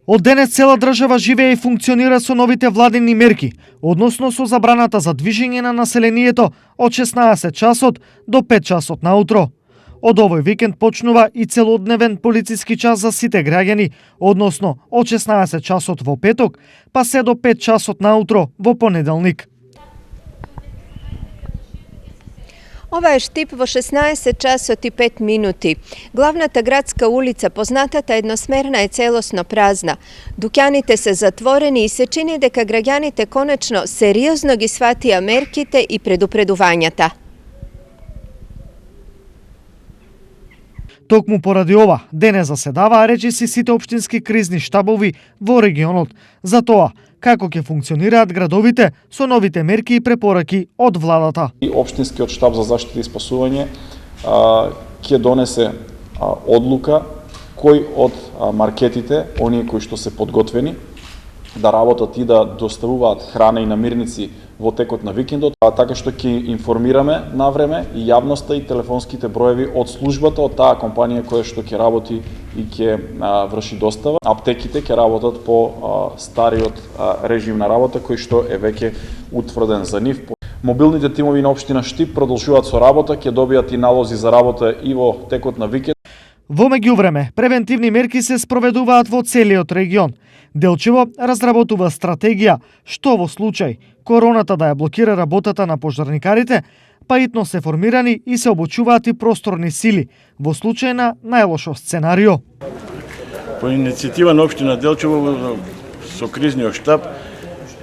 Од денес цела држава живее и функционира со новите владини мерки, односно со забраната за движење на населението од 16 часот до 5 часот наутро. Од овој викенд почнува и целодневен полициски час за сите граѓани, односно од 16 часот во петок, па се до 5 часот наутро во понеделник. Ова е Штип во 16 часот и 5 минути. Главната градска улица, познатата едносмерна, е целосно празна. Дуќаните се затворени и се чини дека граѓаните конечно сериозно ги сватија мерките и предупредувањата. Токму поради ова, денес заседаваа речиси сите општински кризни штабови во регионот за тоа како ќе функционираат градовите со новите мерки и препораки од владата. И општинскиот штаб за заштита и спасување ќе донесе одлука кој од маркетите, оние кои што се подготвени да работат и да доставуваат храна и намирници во текот на викендот, така што ќе информираме на време и јавноста и телефонските броеви од службата, од таа компанија која што ќе работи и ќе врши достава. Аптеките ќе работат по стариот режим на работа кој што е веќе утврден за нив. Мобилните тимови на општина Штип продолжуваат со работа, ќе добијат и налози за работа и во текот на викенд. Во меѓувреме, превентивни мерки се спроведуваат во целиот регион. Делчево разработува стратегија што во случај короната да ја блокира работата на пожарникарите, па итно се формирани и се обучуваат и просторни сили во случај на најлошо сценарио. По иницијатива на општина Делчево со кризниот штаб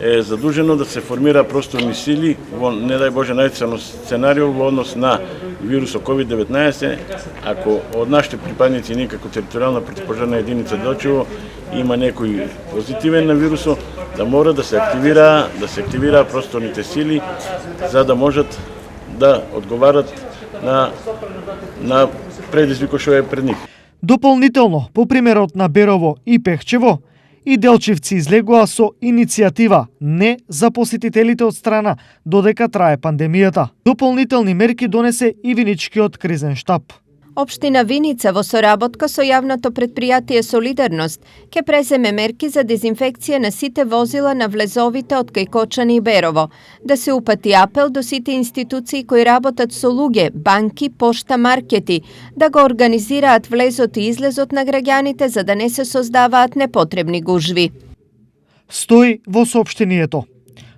е задужено да се формира просторни сили во, не дај Боже, најцено сценарио во однос на вирусот COVID-19, ако од нашите припадници ние како територијална противпожарна единица Делчево има некој позитивен на вирусот, да мора да се активира просторните сили за да можат да одговарат на предизвикот што е пред нив. Дополнително, по примерот на Берово и Пехчево, и делчевци излегоа со иницијатива не за посетителите од страна додека трае пандемијата. Дополнителни мерки донесе и Виничкиот кризен штаб. Општина Виница во соработка со јавното претпријатие Солидарност ќе преземе мерки за дезинфекција на сите возила на влезовите од кај Кочани и Берово, да се упати апел до сите институции кои работат со луѓе, банки, пошта, маркети, да го организираат влезот и излезот на граѓаните за да не се создаваат непотребни гужви. Стои во соопштението.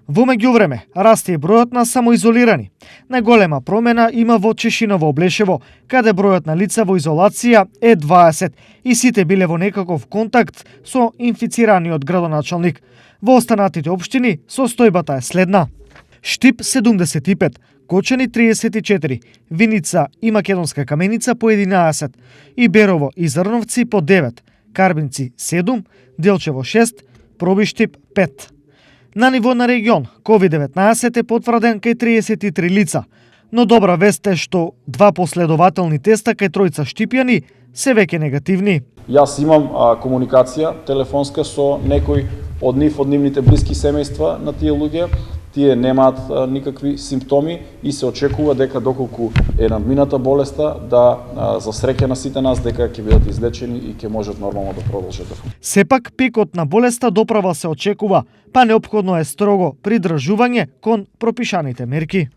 Во меѓувреме, расте и бројот на самоизолирани. Најголема промена има во Чешиново Облешево, каде бројот на лица во изолација е 20 и сите биле во некаков контакт со инфицираниот градоначалник. Во останатите општини состојбата е следна. Штип 75, Кочани 34, Виница и Македонска Каменица по 11, и Берово и Зрновци по 9, Карбинци 7, Делчево 6, Проби Штип 5. На ниво на регион, COVID-19 е потврден кај 33 лица, но добра вест е што 2 последователни теста кај тројца штипјани се веќе негативни. Јас имам комуникација телефонска со некој од нив, од нивните блиски семејства на тие луѓе. Тие немаат никакви симптоми и се очекува дека доколку е надмината болеста да за среќа на сите нас дека ќе бидат излечени и ќе можат нормално да продолжат да функционираат. Сепак пикот на болеста доправа се очекува, па неопходно е строго придржување кон пропишаните мерки.